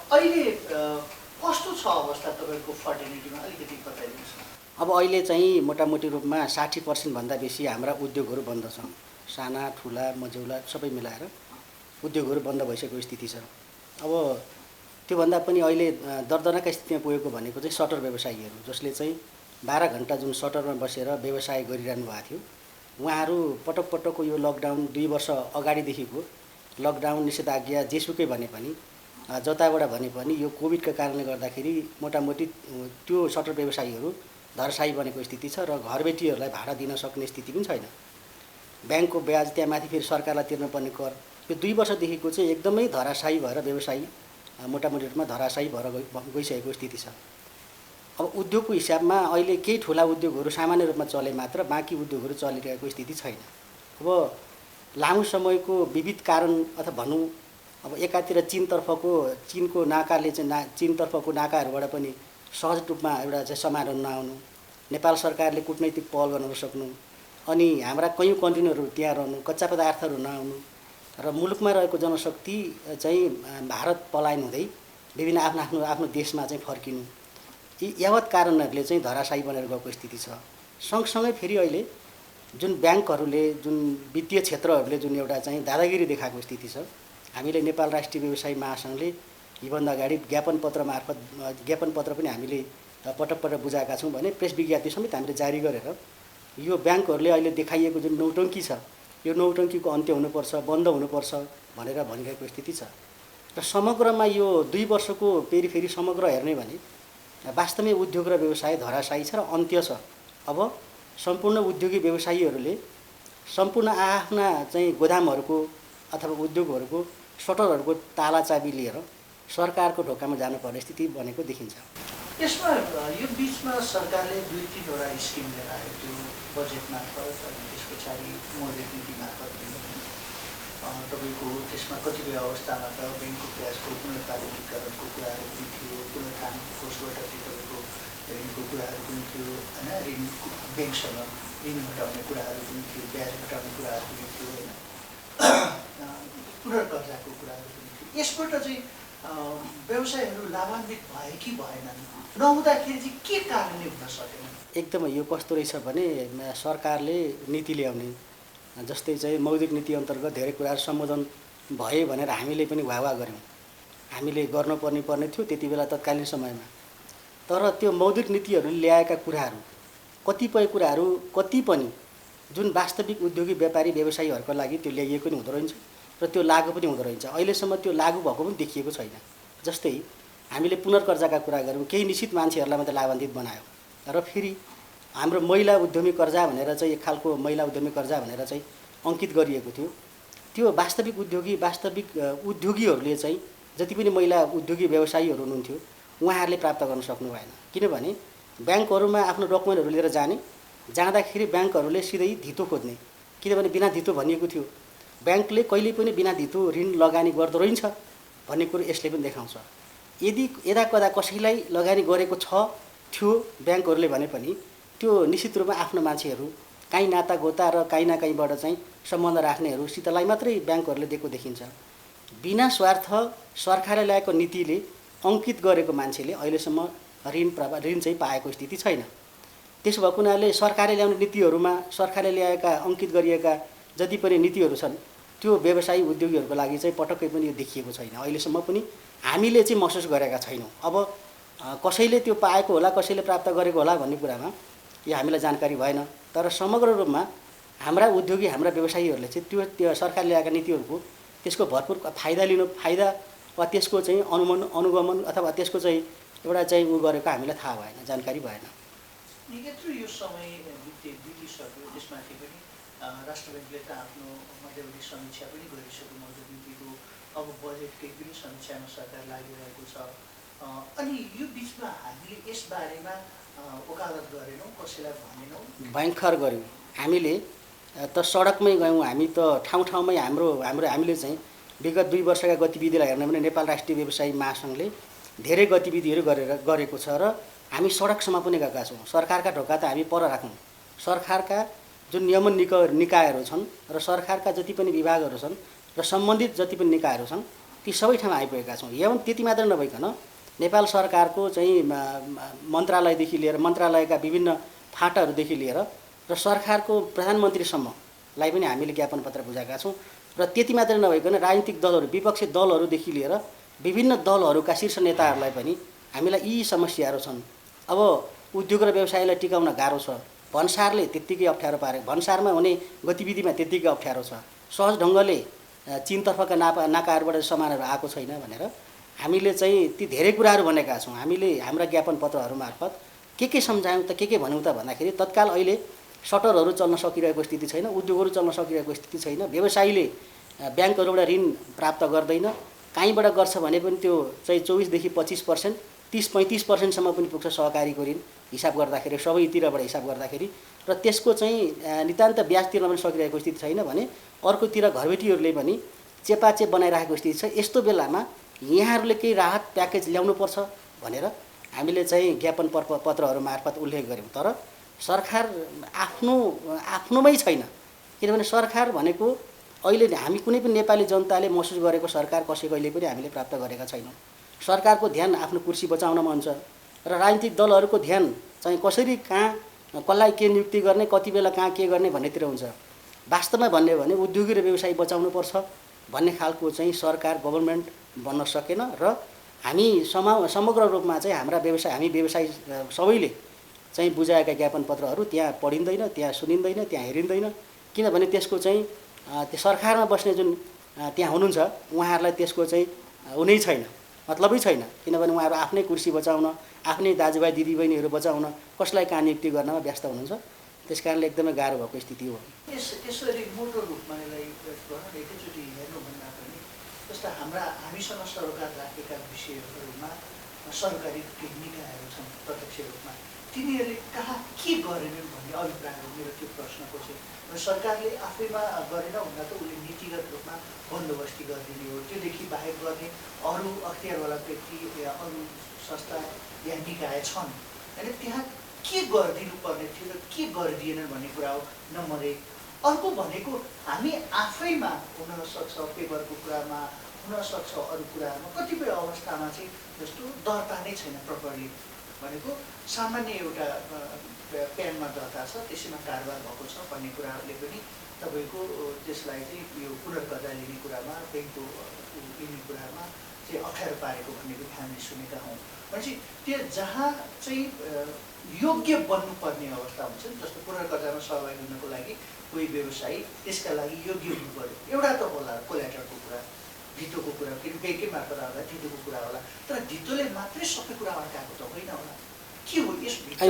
अहिले कस्तो छ अवस्था तपाईँको फर्टिलिटीमा अलिकति बताइदिनुहोस् न। अब अहिले चाहिँ मोटामोटी रूपमा 60% भन्दा बेसी हाम्रा उद्योगहरू बन्द छन्। साना ठुला मझौला सबै मिलाएर उद्योगहरू बन्द भइसकेको स्थिति छ। अब त्योभन्दा पनि अहिले दर्दनाका स्थितिमा पुगेको भनेको चाहिँ सटर व्यवसायीहरू, जसले चाहिँ 12 घण्टा जुन सटरमा बसेर व्यवसाय गरिरहनु भएको थियो, उहाँहरू पटक पटकको यो लकडाउन 2 वर्ष अगाडिदेखिको लकडाउन निषेधाज्ञा जेसुकै भने पनि जताबाट भने पनि यो कोभिडका कारणले गर्दाखेरि मोटामोटी त्यो सटर व्यवसायीहरू धरसाई बनेको स्थिति छ र घरबेटीहरूलाई भाडा दिन सक्ने स्थिति पनि छैन। ब्याङ्कको ब्याज त्यहाँ माथि फेरि सरकारलाई तिर्नुपर्ने कर, यो 2 वर्षदेखिको चाहिँ एकदमै धराशायी भएर व्यवसायी मोटामोटी रूपमा धराशायी भएर गइसकेको स्थिति छ। अब उद्योगको हिसाबमा अहिले केही ठुला उद्योगहरू सामान्य रूपमा चले मात्र, बाँकी उद्योगहरू चलिरहेको स्थिति छैन। अब लामो समयको विविध कारण अथवा भनौँ अब एकातिर चीनको नाकाले चाहिँ चीनतर्फको नाकाहरूबाट पनि सहज रूपमा एउटा चाहिँ सामानहरू नआउनु, नेपाल सरकारले कूटनैतिक पहल गर्न नसक्नु, अनि हाम्रा कयौँ कन्टेनरहरू त्यहाँ रहनु, कच्चा पदार्थहरू नआउनु र मुलुकमा रहेको जनशक्ति चाहिँ भारत पलायन हुँदै विभिन्न आफ्नो देशमा चाहिँ फर्किनु, यी यावत कारणहरूले चाहिँ धराशायी बनेर गएको स्थिति छ। सँगसँगै फेरि अहिले जुन ब्याङ्कहरूले, जुन वित्तीय क्षेत्रहरूले जुन एउटा चाहिँ दादागिरी देखाएको स्थिति छ, हामीले नेपाल राष्ट्रिय व्यवसायी महासङ्घले योभन्दा अगाडि ज्ञापन पत्र पनि हामीले पटक पटक बुझाएका छौँ भने प्रेस विज्ञप्ति समेत हामीले जारी गरेर यो ब्याङ्कहरूले अहिले देखाइएको जुन नौटङ्की छ, यो नौटङ्कीको अन्त्य हुनुपर्छ, बन्द हुनुपर्छ भनेर भनिरहेको स्थिति छ। र समग्रमा यो 2 वर्षको फेरि समग्र हेर्ने भने वास्तवमै उद्योग र व्यवसाय धराशायी छ र अन्त्य छ। अब सम्पूर्ण उद्योगी व्यवसायीहरूले सम्पूर्ण आफ्ना चाहिँ गोदामहरूको अथवा उद्योगहरूको सटरहरूको ताला चाबी लिएर सरकारको ढोकामा जानुपर्ने स्थिति बनेको देखिन्छ। यसमा यो बिचमा सरकारले 2-3 वटा स्किम लिएर आयो, त्यो बजेट मार्फत अनि त्यस पछाडि मौद्रिक नीति मार्फत तपाईँको त्यसमा कतिपय अवस्थामा त ब्याङ्कको ब्याजको पुनर्तालिकीकरणको कुराहरू पनि थियो, पुनर्खान कोषबाट तपाईँको ऋणको कुराहरू पनि थियो होइन, ऋण ब्याङ्कसँग ऋण घटाउने कुराहरू पनि थियो, ब्याज घटाउने कुराहरू पनि थियो होइन, पुनर्कर्जाको कुराहरू पनि थियो। यसबाट चाहिँ व्यवसायहरू लाभान्वित भए कि भएनन्, नहुँदाखेरि चाहिँ के कारणले हुन सकेन? एकदमै यो कस्तो रहेछ भने सरकारले नीति ल्याउने, जस्तै चाहिँ मौद्रिक नीति अन्तर्गत धेरै कुराहरू सम्बोधन भए भनेर हामीले पनि वाह गऱ्यौँ, हामीले गर्नुपर्ने थियो त्यति बेला तत्कालीन समयमा। तर त्यो मौद्रिक नीतिहरूले ल्याएका कुराहरू कतिपय कुराहरू कति पनि जुन वास्तविक उद्योगी व्यापारी व्यवसायीहरूको लागि त्यो ल्याइएको नि हुँदो रहेछ र त्यो लागु पनि हुँदो रहेछ। अहिलेसम्म त्यो लागु भएको पनि देखिएको छैन। जस्तै हामीले पुनर्कर्जाका कुरा गऱ्यौँ, केही निश्चित मान्छेहरूलाई मात्रै लाभान्वित बनायो र फेरि हाम्रो महिला उद्यमी कर्जा भनेर चाहिँ एक खालको महिला उद्यमी कर्जा भनेर चाहिँ अङ्कित गरिएको थियो। त्यो वास्तविक उद्योगीहरूले चाहिँ जति पनि महिला उद्योगी व्यवसायीहरू हुनुहुन्थ्यो उहाँहरूले प्राप्त गर्न सक्नु भएन। किनभने ब्याङ्कहरूमा आफ्नो डकुमेन्टहरू लिएर जाँदाखेरि ब्याङ्कहरूले सिधै धितो खोज्ने, किनभने बिना धितो भनिएको थियो। ब्याङ्कले कहिले पनि बिना धितो ऋण लगानी गर्दो रहेछ भन्ने कुरो यसले पनि देखाउँछ। यदि यदाकदा कसैलाई लगानी गरेको थियो ब्याङ्कहरूले भने पनि त्यो निश्चित रूपमा आफ्नो मान्छेहरू, काहीँ नाता गोता र काहीँ न काहीँबाट चाहिँ सम्बन्ध राख्नेहरूसितलाई मात्रै ब्याङ्कहरूले दिएको देखिन्छ। बिना स्वार्थ सरकारले ल्याएको नीतिले अङ्कित गरेको मान्छेले अहिलेसम्म ऋण चाहिँ पाएको स्थिति छैन। त्यसो भएको हुनाले सरकारले ल्याउने नीतिहरूमा सरकारले ल्याएका अङ्कित गरिएका जति पनि नीतिहरू छन् त्यो व्यवसायी उद्योगीहरूको लागि चाहिँ पटक्कै पनि यो देखिएको छैन। अहिलेसम्म पनि हामीले चाहिँ महसुस गरेका छैनौँ। अब कसैले त्यो पाएको होला, कसैले प्राप्त गरेको होला भन्ने कुरामा यो हामीलाई जानकारी भएन। तर समग्र रूपमा हाम्रा उद्योगी, हाम्रा व्यवसायीहरूले चाहिँ त्यो सरकारले ल्याएका नीतिहरूको त्यसको भरपुर फाइदा वा त्यसको चाहिँ अनुगमन अथवा त्यसको चाहिँ एउटा चाहिँ उ गरेको हामीलाई थाहा भएन, जानकारी भएन। यत्रो यो समय बितिसक्यो, त्यसमाथि पनि राष्ट्र ब्याङ्कले त आफ्नो मध्यवर्ती समीक्षा पनि गरिसक्यो मौद्रिक नीतिको, अब बजेटकै पनि समीक्षामा सरकार लागिरहेको छ। अनि यो बिचमा हामीले यसबारेमा वकालत गरेनौँ, कसैलाई भनेनौँ? भयङ्कर गऱ्यौँ हामीले त, सडकमै गयौँ हामी त, ठाउँमै हामीले चाहिँ विगत 2 वर्षका गतिविधिलाई हेर्ने भने नेपाल राष्ट्रिय व्यवसायी महासङ्घले धेरै गतिविधिहरू गरेको छ र हामी सडकसम्म पनि गएका छौँ। सरकारका ढोका त हामी पर राखौँ, सरकारका जुन नियमन निकायहरू छन् र सरकारका जति पनि विभागहरू छन् र सम्बन्धित जति पनि निकायहरू छन् ती सबै ठाउँमा आइपुगेका छौँ। एवं त्यति मात्र नभइकन नेपाल सरकारको चाहिँ मन्त्रालयदेखि लिएर मन्त्रालयका विभिन्न फाँटाहरूदेखि लिएर र सरकारको प्रधानमन्त्रीसम्मलाई पनि हामीले ज्ञापन पत्र बुझाएका छौँ। र त्यति मात्र नभइकन राजनीतिक दलहरू, विपक्षी दलहरूदेखि लिएर विभिन्न दलहरूका शीर्ष नेताहरूलाई पनि हामीलाई यी समस्याहरू छन्। अब उद्योग र व्यवसायलाई टिकाउन गाह्रो छ, भन्सारले त्यत्तिकै अप्ठ्यारो पारे, भन्सारमा हुने गतिविधिमा त्यत्तिकै अप्ठ्यारो छ, सहज ढङ्गले चीनतर्फका नाकाहरूबाट सामानहरू आएको छैन भनेर हामीले चाहिँ ती धेरै कुराहरू भनेका छौँ। हामीले हाम्रा ज्ञापन पत्रहरू मार्फत के सम्झायौँ त के भन्यौँ त भन्दाखेरि तत्काल अहिले सटरहरू चल्न सकिरहेको स्थिति छैन, उद्योगहरू चल्न सकिरहेको स्थिति छैन, व्यवसायीले ब्याङ्कहरूबाट ऋण प्राप्त गर्दैन, कहीँबाट गर्छ भने पनि त्यो चाहिँ 24 देखि 25%, 30-35% पनि पुग्छ सहकारीको ऋण हिसाब गर्दाखेरि, सबैतिरबाट हिसाब गर्दाखेरि। र त्यसको चाहिँ नितान्त ब्याज तिर्न पनि सकिरहेको स्थिति छैन भने अर्कोतिर घरबेटीहरूले पनि चेपाचेप बनाइरहेको स्थिति छ। यस्तो बेलामा यहाँहरूले केही राहत प्याकेज ल्याउनुपर्छ भनेर हामीले चाहिँ ज्ञापन पत्रहरू मार्फत उल्लेख गऱ्यौँ। तर सरकार आफ्नोमै छैन, किनभने सरकार भनेको अहिले हामी कुनै पनि नेपाली जनताले महसुस गरेको सरकार कसैको अहिले पनि हामीले प्राप्त गरेका छैनौँ। सरकारको ध्यान आफ्नो कुर्सी बचाउनमा हुन्छ र राजनीतिक दलहरूको ध्यान चाहिँ कसरी कहाँ कसलाई के नियुक्ति गर्ने, कति बेला कहाँ के गर्ने भन्नेतिर हुन्छ। वास्तवमा भन्ने हो भने उद्योगी र व्यवसायी बचाउनुपर्छ भन्ने खालको चाहिँ सरकार गभर्मेन्ट बन्न सकेन। र हामी समग्र रूपमा चाहिँ हामी व्यवसायी सबैले चाहिँ बुझाएका ज्ञापन पत्रहरू त्यहाँ पढिँदैन, त्यहाँ सुनिँदैन, त्यहाँ हेरिँदैन। किनभने त्यसको चाहिँ त्यो सरकारमा बस्ने जुन त्यहाँ हुनुहुन्छ उहाँहरूलाई त्यसको चाहिँ हुनै छैन, मतलबै छैन। किनभने उहाँहरू आफ्नै कुर्सी बचाउन, आफ्नै दाजुभाइ दिदीबहिनीहरू बचाउन, कसलाई कहाँ नियुक्ति गर्नमा व्यस्त हुनुहुन्छ। त्यस कारणले एकदमै गाह्रो भएको स्थिति हो। यसरी मोटो रूपमा यसलाई एकैचोटि हेर्नु भन्दा पनि जस्ता हामीसँग सरोकार राखेका विषयहरूमा सरकारी निकायहरू छन् प्रत्यक्ष रूपमा, तिनीहरूले कहाँ के गरेनन् भन्ने अभिप्राय हो मेरो त्यो प्रश्नको चाहिँ। सरकारले आफैमा गरेन भन्दा त उसले नीतिगत रूपमा बन्दोबस्ती गरिदिने हो। त्योदेखि बाहेक गर्ने अरू अख्तियारवाला व्यक्ति या अरू संस्था या निकाय छन्, होइन? त्यहाँ के गरिदिनु पर्ने थियो र के गरिदिएनन् भन्ने कुरा हो नम्बर 1। अर्को भनेको हामी आफैमा हुनसक्छ पेपरको कुरामा, हुनसक्छ अरू कुराहरूमा कतिपय अवस्थामा चाहिँ जस्तो दर्ता नै छैन प्रपरली। भनेको सामान्य एउटा प्यानमा दर्ता छ, त्यसैमा कारोबार भएको छ भन्ने कुराहरूले पनि तपाईँको त्यसलाई चाहिँ यो पुनर्दर्ता लिने कुरामा, ब्याङ्कको लिने कुरामा चाहिँ अप्ठ्यारो पारेको भन्ने पनि हामीले सुनेका हौँ। भनेपछि त्यो जहाँ चाहिँ योग्य बन्नुपर्ने अवस्था हुन्छ नि, जस्तो पुनर्दर्तामा सहभागी हुनको लागि कोही व्यवसायी त्यसका लागि योग्य हुनु पर्यो। एउटा त होला कोल्याटरको कुरा, धितोको कुरा, फेरि ब्याङ्कै मार्फत आउँदा धितोको कुरा होला। तर धितोले मात्रै सबै कुरा अड्काएको त होइन होला। के हो यसभित्र?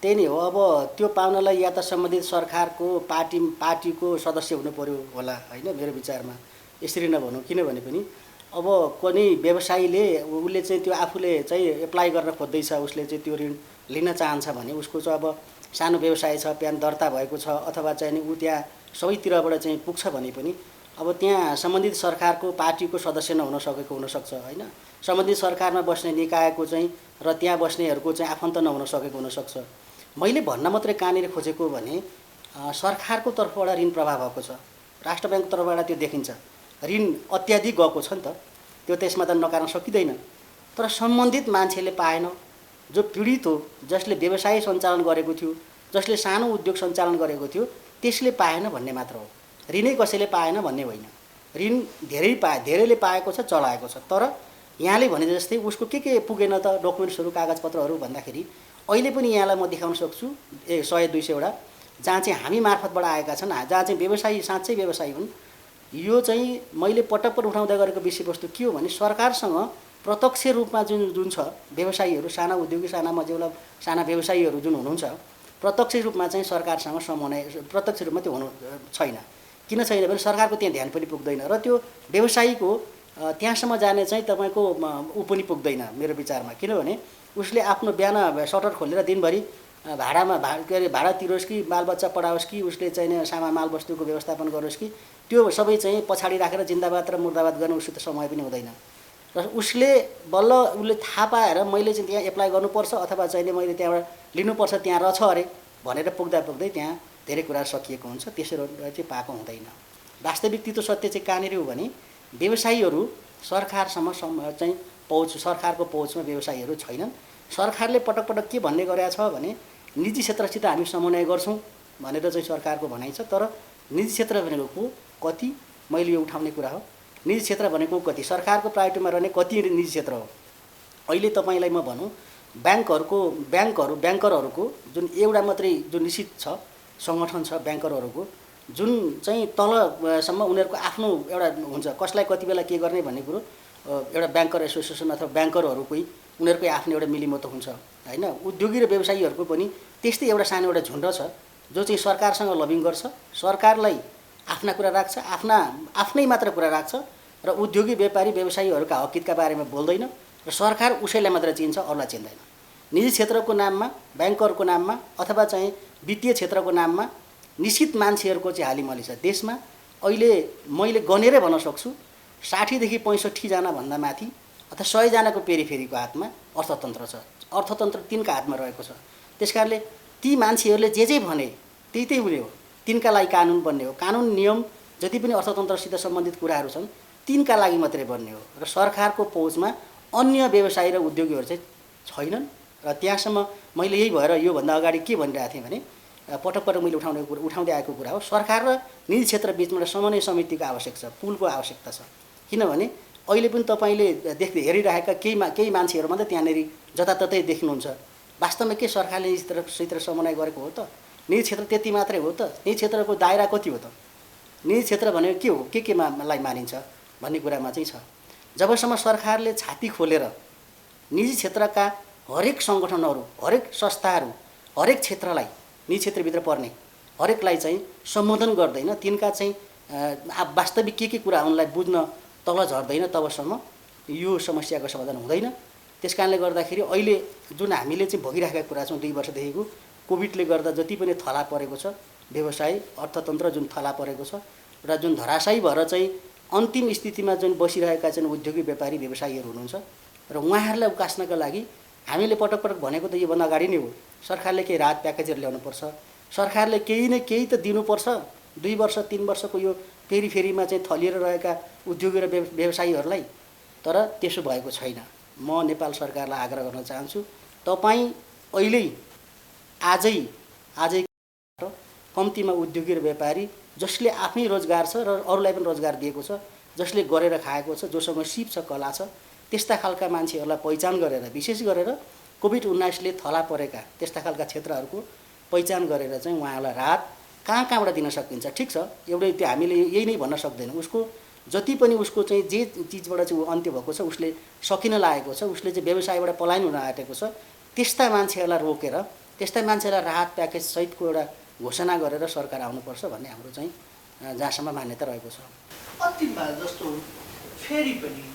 त्यही नै हो। अब त्यो पाउनलाई या त सम्बन्धित सरकारको पार्टीको सदस्य हुनु पर्यो होला, होइन? मेरो विचारमा यसरी नभनौँ। किनभने पनि अब कुनै व्यवसायीले उसले चाहिँ त्यो आफूले चाहिँ एप्लाई गर्न खोज्दैछ, उसले चाहिँ त्यो ऋण लिन चाहन्छ भने उसको चाहिँ अब सानो व्यवसाय छ, प्यान दर्ता भएको छ, अथवा चाहिँ ऊ त्यहाँ सबैतिरबाट चाहिँ पुग्छ भने पनि अब त्यहाँ सम्बन्धित सरकारको पार्टीको सदस्य नहुन सकेको हुनसक्छ, होइन? सम्बन्धित सरकारमा बस्ने निकायको चाहिँ र त्यहाँ बस्नेहरूको चाहिँ आफन्त नहुन सकेको हुनसक्छ। मैले भन्न मात्रै कहाँनिर खोजेको भने सरकारको तर्फबाट ऋण प्रवाह भएको छ, राष्ट्र ब्याङ्कको तर्फबाट त्यो देखिन्छ। ऋण अत्याधिक गएको छ नि त, त्यो त्यसमा त नकार्न सकिँदैन। तर सम्बन्धित मान्छेले पाएन, जो पीडित हो, जसले व्यवसाय सञ्चालन गरेको थियो, जसले सानो उद्योग सञ्चालन गरेको थियो, त्यसले पाएन भन्ने मात्र हो। ऋणै कसैले पाएन भन्ने होइन। ऋण धेरैले पाएको छ, चलाएको छ। तर यहाँले भने जस्तै उसको के पुगेन त डकुमेन्ट्सहरू, कागजपत्रहरू भन्दाखेरि अहिले पनि यहाँलाई म देखाउन सक्छु 100-200 वटा जहाँ चाहिँ हामी मार्फतबाट आएका छन्, जहाँ चाहिँ व्यवसायी साँच्चै व्यवसायी हुन्। यो चाहिँ मैले पटक उठाउँदै गरेको विषयवस्तु के हो भने सरकारसँग प्रत्यक्ष रूपमा जुन छ व्यवसायीहरू, साना उद्योगी, साना मझौला, साना व्यवसायीहरू जुन हुनुहुन्छ, प्रत्यक्ष रूपमा चाहिँ सरकारसँग समन्वय प्रत्यक्ष रूपमा त्यो हुनु छैन। किन छैन भने सरकारको त्यहाँ ध्यान पनि पुग्दैन र त्यो व्यवसायीको त्यहाँसम्म जाने चाहिँ तपाईँको ऊ पनि पुग्दैन मेरो विचारमा। किनभने उसले आफ्नो बिहान सटर खोलेर दिनभरि भाडा तिरोस् कि बालबच्चा पढाओस् कि उसले चाहिँ सामान मालवस्तुको व्यवस्थापन गरोस् कि त्यो सबै चाहिँ पछाडि राखेर जिन्दाबाद र मुर्दाबाद गर्न उसित समय पनि हुँदैन। र उसले थाहा पाएर मैले चाहिँ त्यहाँ एप्लाई गर्नुपर्छ अथवा चाहिँ मैले त्यहाँबाट लिनुपर्छ, त्यहाँ रहेछ अरे भनेर पुग्दै त्यहाँ धेरै कुरा सकिएको हुन्छ, त्यसरी चाहिँ पाएको हुँदैन। वास्तविक तितो सत्य चाहिँ कहाँनिर हो भने व्यवसायीहरू सरकारसम्म चाहिँ पहुँच सरकारको पहुँचमा व्यवसायीहरू छैनन्। सरकारले पटक पटक के भन्ने गरेको छ भने निजी क्षेत्रसित हामी समन्वय गर्छौँ भनेर चाहिँ सरकारको भनाइ छ। तर निजी क्षेत्र भनेको कति, मैले यो उठाउने कुरा हो। निजी क्षेत्र भनेको कति, सरकारको प्रायोरिटीमा रहने कति निजी क्षेत्र हो। अहिले तपाईँलाई म भनौँ ब्याङ्करहरूको जुन एउटा मात्रै जुन निश्चित छ सङ्गठन छ ब्याङ्करहरूको, जुन चाहिँ तलसम्म उनीहरूको आफ्नो एउटा हुन्छ कसलाई कति बेला के गर्ने भन्ने कुरो एउटा ब्याङ्कर एसोसिएसन अथवा ब्याङ्करहरूकै उनीहरूकै आफ्नो एउटा मिलिमतो हुन्छ होइन। उद्योगी र व्यवसायीहरूको पनि त्यस्तै एउटा सानो एउटा झुन्ड छ जो चाहिँ सरकारसँग लबिङ गर्छ, सरकारलाई आफ्ना कुरा राख्छ, आफ्नै मात्र कुरा राख्छ र उद्योगी व्यापारी व्यवसायीहरूका हकितका बारेमा बोल्दैन र सरकार उसैलाई मात्र चिन्छ, अरूलाई चिन्दैन। निजी क्षेत्रको नाममा, ब्याङ्करको नाममा अथवा चाहिँ वित्तीय क्षेत्रको नाममा निश्चित मान्छेहरूको चाहिँ हालिमली छ देशमा। अहिले मैले गनेरै भन्न सक्छु 60 देखि 65 जना भन्दा माथि अथवा 100 जनाको पेरिफेरीको हातमा अर्थतन्त्र छ। अर्थतन्त्र तिनका हातमा रहेको छ। त्यसकारणले ती मान्छेहरूले जे भने त्यही हुने हो। तिनका लागि कानुन बन्ने हो। कानुन नियम जति पनि अर्थतन्त्रसित सम्बन्धित कुराहरू छन् तिनका लागि मात्रै बन्ने हो र सरकारको पहुँचमा अन्य व्यवसायी र उद्योगीहरू चाहिँ छैनन्। र त्यहाँसम्म मैले यही भएर योभन्दा अगाडि के भनिरहेको थिएँ भने पटक पटक मैले उठाउँदै आएको कुरा हो, सरकार र निजी क्षेत्र बिचमा समन्वय समितिको आवश्यक छ, पुलको आवश्यकता छ। किनभने अहिले पनि तपाईँले हेरिरहेका केही मान्छेहरू मात्रै त्यहाँनिर जताततै देख्नुहुन्छ। वास्तवमा के सरकारले निजी क्षेत्रसित समन्वय गरेको हो त? निजी क्षेत्र त्यति मात्रै हो त? निजी क्षेत्रको दायरा कति हो त? निजी क्षेत्र भनेको के हो, केलाई मानिन्छ भन्ने कुरामा चाहिँ छ। जबसम्म सरकारले छाती खोलेर निजी क्षेत्रका हरेक सङ्गठनहरू, हरेक संस्थाहरू, हरेक क्षेत्रलाई, निजी क्षेत्रभित्र पर्ने हरेकलाई चाहिँ सम्बोधन गर्दैन, तिनका चाहिँ वास्तविक के कुरा उनलाई बुझ्न तल झर्दैन, तबसम्म यो समस्याको समाधान हुँदैन। त्यसकारणले गर्दाखेरि अहिले जुन हामीले चाहिँ भोगिरहेका कुरा छौँ 2 वर्षदेखिको कोभिडले गर्दा जति पनि थला परेको छ व्यवसाय अर्थतन्त्र, जुन थला परेको छ र जुन धराशायी भएर चाहिँ अन्तिम स्थितिमा जुन बसिरहेका चाहिँ उद्योगी व्यापारी व्यवसायीहरू हुनुहुन्छ र उहाँहरूलाई उकास्नका लागि हामीले पटक पटक भनेको त योभन्दा अगाडि नै हो। सरकारले केही राहत प्याकेजहरू ल्याउनुपर्छ, सरकारले केही न केही त दिनुपर्छ। 2 वर्ष 3 वर्षको यो पेरिफेरीमा चाहिँ थलिएर रहेका उद्योगी र व्यवसायीहरूलाई, तर त्यसो भएको छैन। म नेपाल सरकारलाई आग्रह गर्न चाहन्छु, तपाईँ अहिले आजै कम्तीमा उद्योगी र व्यापारी जसले आफ्नै रोजगार छ र अरूलाई पनि रोजगार दिएको छ, जसले गरेर खाएको छ, जोसँग सिप छ, कला छ, त्यस्ता खालका मान्छेहरूलाई पहिचान गरेर, विशेष गरेर कोभिड-19ले थला परेका त्यस्ता खालका क्षेत्रहरूको पहिचान गरेर चाहिँ उहाँहरूलाई राहत कहाँबाट दिन सकिन्छ। ठिक छ, एउटै त्यो हामीले यही नै भन्न सक्दैनौँ। उसको जति पनि उसको चाहिँ जे चिजबाट चाहिँ ऊ अन्त्य भएको छ, उसले सकिन लागेको छ, उसले चाहिँ व्यवसायबाट पलायन हुन आँटेको छ, त्यस्ता मान्छेहरूलाई रोकेर त्यस्ता मान्छेलाई राहत प्याकेज सहितको एउटा घोषणा गरेर सरकार आउनुपर्छ भन्ने हाम्रो चाहिँ जहाँसम्म मान्यता रहेको छ। अन्तिममा जस्तो फेरि पनि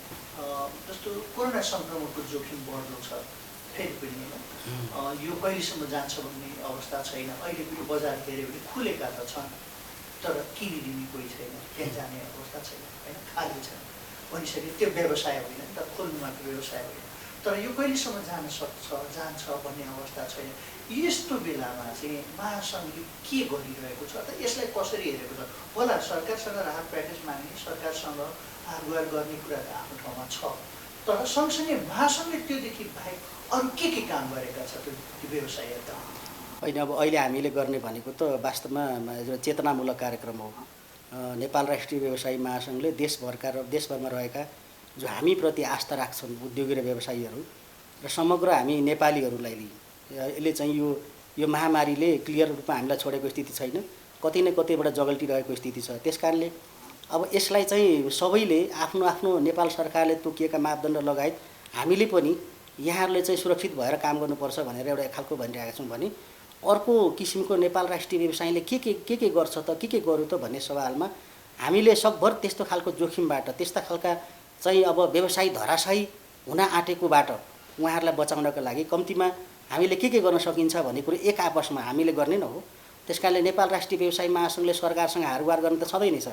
जस्तो कोरोना सङ्क्रमणको जोखिम बढ्दो छ, फेरि पनि यो कहिलेसम्म जान्छ भन्ने अवस्था छैन। अहिले पनि बजार हेऱ्यो भने खुलेका त छन्, तर किनिदिने कोही छैन, त्यहाँ जाने अवस्था छैन होइन, खाली छ भनिसक्यो। त्यो व्यवसाय होइन नि त, खोल्नु मात्र व्यवसाय होइन। तर यो कहिलेसम्म जान्छ भन्ने अवस्था छैन। यस्तो बेलामा चाहिँ महासङ्घले के गरिरहेको छ त, यसलाई कसरी हेरेको छ? होला सरकारसँग राहत प्याकेज माग्ने, सरकारसँग गुहार गर्ने कुरा त आफ्नो ठाउँमा छ, तर सँगसँगै महासङ्घले त्योदेखि बाहेक अरू के काम गरेका छ त्यो व्यवसायीहरूका? होइन, अब अहिले हामीले गर्ने भनेको त वास्तवमा चेतनामूलक कार्यक्रम हो। नेपाल राष्ट्रिय व्यवसायी महासङ्घले देशभरमा रहेका जो हामीप्रति आस्था राख्छन् उद्योगी र व्यवसायीहरू र समग्र हामी नेपालीहरूलाई यसले चाहिँ यो महामारीले क्लियर रूपमा हामीलाई छोडेको स्थिति छैन, कतै न कतैबाट जगल्टिरहेको स्थिति छ। त्यसकारणले अब यसलाई चाहिँ सबैले आफ्नो आफ्नो नेपाल सरकारले तोकिएका मापदण्ड लगायत हामीले पनि यहाँहरूले चाहिँ सुरक्षित भएर काम गर्नुपर्छ भनेर एउटा खालको भनिरहेका छौँ भने अर्को किसिमको नेपाल राष्ट्रिय व्यवसायले के गर्छ त, के गरौँ त भन्ने सवालमा हामीले सकभर त्यस्तो खालको जोखिमबाट, त्यस्ता खालका चाहिँ अब व्यवसायी धराशायी हुन आँटेकोबाट उहाँहरूलाई बचाउनका लागि कम्तीमा हामीले के गर्न सकिन्छ भन्ने कुरो एक आपसमा हामीले गर्ने नै हो। त्यसकारणले नेपाल राष्ट्रिय व्यवसायी महासङ्घले सरकारसँग हारगुहार गर्न त सधैँ नै छ,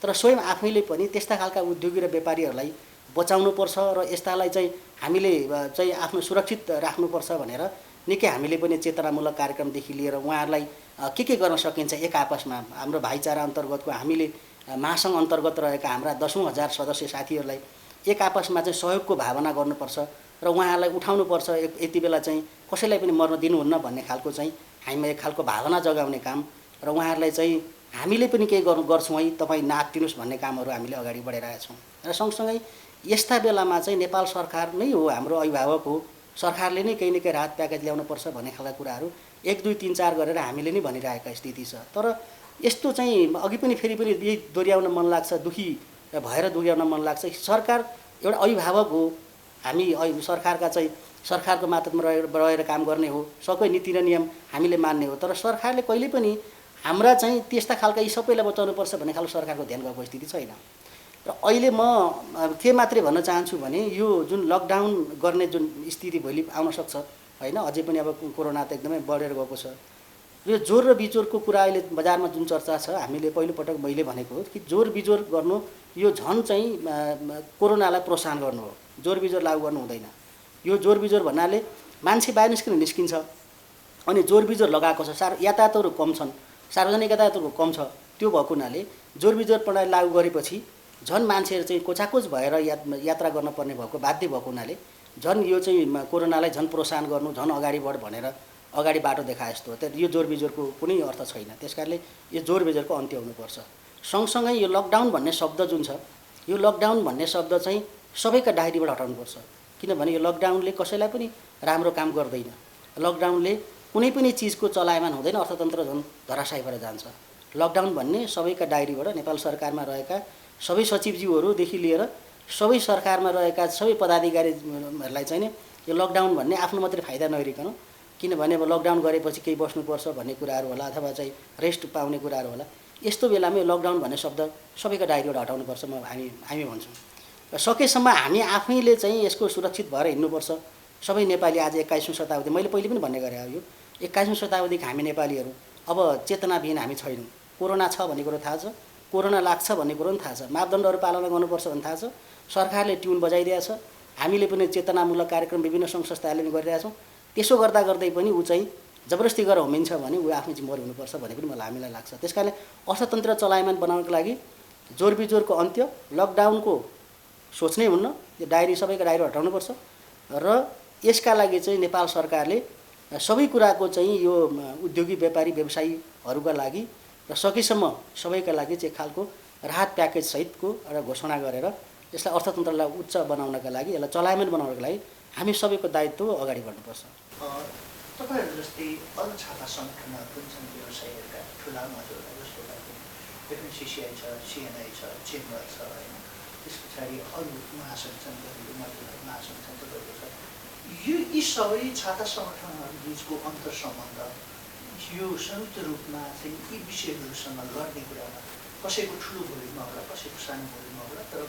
तर स्वयं आफैले पनि त्यस्ता खालका उद्योगी र व्यापारीहरूलाई बचाउनुपर्छ र यस्तालाई चाहिँ हामीले चाहिँ आफ्नो सुरक्षित राख्नुपर्छ भनेर निकै हामीले पनि चेतनामूलक कार्यक्रमदेखि लिएर उहाँहरूलाई के गर्न सकिन्छ एक आपसमा हाम्रो भाइचारा अन्तर्गतको हामीले महासङ्घ अन्तर्गत रहेका हाम्रा 10,000 सदस्य साथीहरूलाई एक आपसमा चाहिँ सहयोगको भावना गर्नुपर्छ र उहाँहरूलाई उठाउनुपर्छ। यति बेला चाहिँ कसैलाई पनि मर्न दिनुहुन्न भन्ने खालको चाहिँ हामीमा एक खालको भावना जगाउने काम र उहाँहरूलाई चाहिँ हामीले पनि केही गर्छौँ है, तपाईँ नातिनुहोस् भन्ने कामहरू हामीले अगाडि बढाइरहेका छौँ। र सँगसँगै यस्ता बेलामा चाहिँ नेपाल सरकार नै हो हाम्रो अभिभावक हो, सरकारले नै केही न केही राहत प्याकेज ल्याउनुपर्छ भन्ने खालका कुराहरू 1 2 3 4 गरेर हामीले नै भनिरहेका स्थिति छ। तर यस्तो चाहिँ अघि पनि फेरि पनि यही दोहोऱ्याउन मन लाग्छ, दुखी भएर दोहोऱ्याउन मन लाग्छ। सरकार एउटा अभिभावक हो, हामी सरकारका चाहिँ सरकारको मातहतमा रहेर काम गर्ने हो, सबै नीति र नियम हामीले मान्ने हो। तर सरकारले कहिले पनि हाम्रा चाहिँ त्यस्ता खालका यी सबैलाई बचाउनुपर्छ भन्ने खालको सरकारको ध्यान गएको स्थिति छैन। र अहिले म के मात्रै भन्न चाहन्छु भने यो जुन लकडाउन गर्ने जुन स्थिति भोलि आउन सक्छ होइन, अझै पनि अब कोरोना त एकदमै बढेर गएको छ। यो जोर र बिजोरको कुरा अहिले बजारमा जुन चर्चा छ, हामीले पहिलोपटक मैले भनेको हो कि जोर बिजोर गर्नु यो झन् चाहिँ कोरोनालाई प्रोत्साहन गर्नु हो, जोर बिजोर लागू गर्नु हुँदैन। यो जोर बिजोर भन्नाले मान्छे बाहिर निस्किन्छ अनि जोर बिजोर लगाएको छ, यातायातहरू कम छन्, सार्वजनिक यातायातहरू कम छ, त्यो भएको हुनाले जोर बिजोर प्रणाली लागू गरेपछि झन् मान्छेहरू चाहिँ कोचाकोच भएर यात्रा गर्न पर्ने भएको बाध्य भएको हुनाले झन् यो चाहिँ कोरोनालाई झन् प्रोत्साहन गर्नु, झन् अगाडि बढ भनेर अगाडि बाटो देखाए जस्तो हो। तर यो जोर बिजोरको कुनै अर्थ छैन। त्यसकारणले यो जोर बिजोरको अन्त्य हुनुपर्छ। सँगसँगै यो लकडाउन भन्ने शब्द जुन छ, यो लकडाउन भन्ने शब्द चाहिँ सबैका डायरीबाट हटाउनुपर्छ। किनभने यो लकडाउनले कसैलाई पनि राम्रो काम गर्दैन। लकडाउनले कुनै पनि चिजको चलायमान हुँदैन, अर्थतन्त्र झन् धराशायी भएर जान्छ। लकडाउन भन्ने सबैका डायरीबाट नेपाल सरकारमा रहेका सबै सचिवज्यूहरूदेखि लिएर सबै सरकारमा रहेका सबै पदाधिकारीहरूलाई चाहिँ यो लकडाउन भन्ने आफ्नो मात्रै फाइदा नहेरिकन, किनभने अब लकडाउन गरेपछि केही बस्नुपर्छ भन्ने कुराहरू होला अथवा चाहिँ रेस्ट पाउने कुराहरू होला, यस्तो बेलामा यो लकडाउन भन्ने शब्द सबैका डायरीबाट हटाउनुपर्छ हामी भन्छौँ। र सकेसम्म हामी आफैले चाहिँ यसको सुरक्षित भएर हिँड्नुपर्छ। सबै नेपाली आज 21औं शताब्दी, मैले पहिले पनि भन्ने गरेँ, यो 21औं शताब्दीको हामी नेपालीहरू अब चेतनाविहीन हामी छैनौँ। कोरोना छ भन्ने कुरो थाहा छ, कोरोना लाग्छ भन्ने कुरो पनि थाहा छ, मापदण्डहरू पालना गर्नुपर्छ भन्ने थाहा छ, सरकारले ट्युन बजाइदिएछ, हामीले पनि चेतनामूलक कार्यक्रम विभिन्न सङ्घ संस्थाहरूले पनि गरिरहेछौँ। त्यसो गर्दै पनि ऊ चाहिँ जबरजस्ती गरेर होमिन्छ भने ऊ आफै जिम्मेवार हुनुपर्छ भन्ने पनि हामीलाई लाग्छ। त्यसकारणले अर्थतन्त्र चलायमान बनाउनको लागि जोर बिजोरको अन्त्य, लकडाउनको सोच्नै हुन्न, यो डायरी सबैको डायरी हटाउनुपर्छ। र यसका लागि चाहिँ नेपाल सरकारले सबै कुराको चाहिँ यो उद्योगी व्यापारी व्यवसायीहरूका लागि र सकेसम्म सबैका लागि चाहिँ एक खालको राहत प्याकेज सहितको एउटा घोषणा गरेर यसलाई अर्थतन्त्रलाई उच्च बनाउनका लागि, यसलाई चलायमान बनाउनका लागि हामी सबैको दायित्व अगाडि बढ्नुपर्छ। तपाईँहरू जस्तै अरू छापा सङ्गठनहरू पनि छन् व्यवसायीहरूका, ठुला मजदुर जस्तो एफएमसिसिआई छ, सिएनआई छ, चेम्बर छ होइन, त्यस पछाडि अरू महासङ्घ छन्, मजदुर महासङ्घ छन्, तपाईँहरूको छ। यी सबै छाता सङ्गठनहरू बिचको अन्तर सम्बन्ध यो संयुक्त रूपमा चाहिँ यी विषयहरूसँग लड्ने कुरामा कसैको ठुलो भोलिमा होला, कसैको सानो भोलिमा होला, तर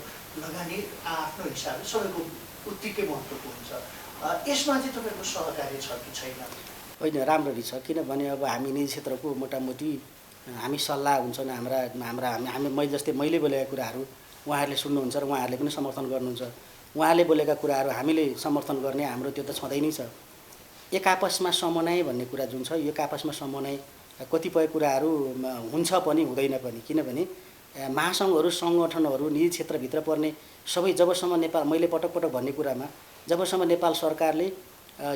लगानी आफ्नो हिसाबले सबैको उत्तिकै महत्त्वको हुन्छ। यसमा चाहिँ तपाईँको सहकार्य छ कि छैन? होइन, राम्ररी छ। किनभने अब हामी निजी क्षेत्रको मोटामोटी हामी सल्लाह हुन्छन् मैले जस्तै मैले बोलेका कुराहरू उहाँहरूले सुन्नुहुन्छ र उहाँहरूले पनि समर्थन गर्नुहुन्छ। उहाँले बोलेका कुराहरू हामीले समर्थन गर्ने, हाम्रो त्यो त छँदै नै छ। एक आपसमा समन्वय भन्ने कुरा जुन छ, एक आपसमा समन्वय कतिपय कुराहरू हुन्छ पनि हुँदैन पनि। किनभने महासङ्घहरू सङ्गठनहरू निजी क्षेत्रभित्र पर्ने सबै जबसम्म नेपाल, मैले पटक पटक भन्ने कुरामा, जबसम्म नेपाल सरकारले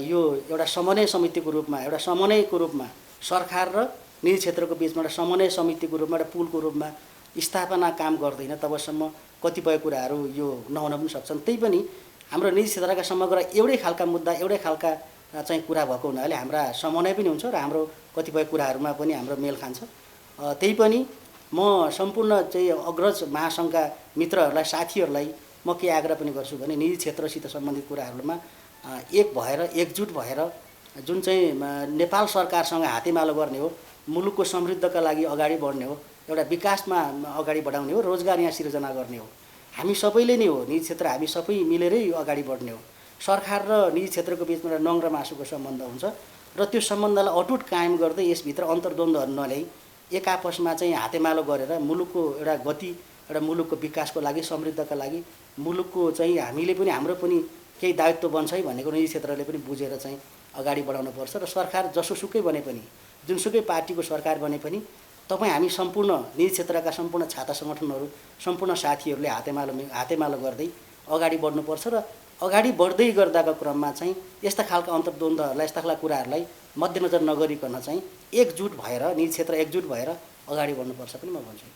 यो एउटा समन्वय समितिको रूपमा, एउटा समन्वयको रूपमा सरकार र निजी क्षेत्रको बिचमा एउटा समन्वय समितिको रूपमा, एउटा पुलको रूपमा स्थापना काम गर्दैन, तबसम्म कतिपय कुराहरू यो नहुन पनि सक्छन्। त्यही पनि हाम्रो निजी क्षेत्रका समग्र एउटै खालका मुद्दा, एउटै खालका चाहिँ कुरा भएको हुनाले हाम्रा समन्वय पनि हुन्छ र हाम्रो कतिपय कुराहरूमा पनि हाम्रो मेल खान्छ। त्यही पनि म सम्पूर्ण चाहिँ अग्रज महासङ्घका मित्रहरूलाई, साथीहरूलाई म के आग्रह पनि गर्छु भने निजी क्षेत्रसित सम्बन्धित कुराहरूमा एक भएर, एकजुट भएर जुन चाहिँ नेपाल सरकारसँग हातेमालो गर्ने हो, मुलुकको समृद्धका लागि अगाडि बढ्ने हो, एउटा विकासमा अगाडि बढाउने हो, रोजगार यहाँ सिर्जना गर्ने हो, हामी सबैले नै हो। निजी क्षेत्र हामी सबै मिलेरै अगाडि बढ्ने हो। सरकार र निजी क्षेत्रको बिचमा एउटा नङ र मासुको सम्बन्ध हुन्छ र त्यो सम्बन्धलाई अटुट कायम गर्दै यसभित्र अन्तर्द्वन्द्वहरू नल्याई एक आपसमा चाहिँ हातेमालो गरेर मुलुकको एउटा गति, एउटा मुलुकको विकासको लागि, समृद्धका लागि मुलुकको चाहिँ हामीले पनि, हाम्रो पनि केही दायित्व बन्छ है भन्ने कुरो निजी क्षेत्रले पनि बुझेर चाहिँ अगाडि बढाउनुपर्छ। र सरकार जसोसुकै बने पनि, जुनसुकै पार्टीको सरकार बने पनि तपाईँ हामी सम्पूर्ण निजी क्षेत्रका सम्पूर्ण छाता सङ्गठनहरू सम्पूर्ण साथीहरूले हातेमालो गर्दै अगाडि बढ्नुपर्छ र अगाडि बढ्दै गर्दाको क्रममा चाहिँ यस्ता खालका अन्तर्द्वन्द्वहरूलाई यस्ता खालका कुराहरूलाई मध्यनजर नगरिकन चाहिँ एकजुट भएर निजी क्षेत्र एकजुट भएर अगाडि बढ्नुपर्छ पनि म भन्छु।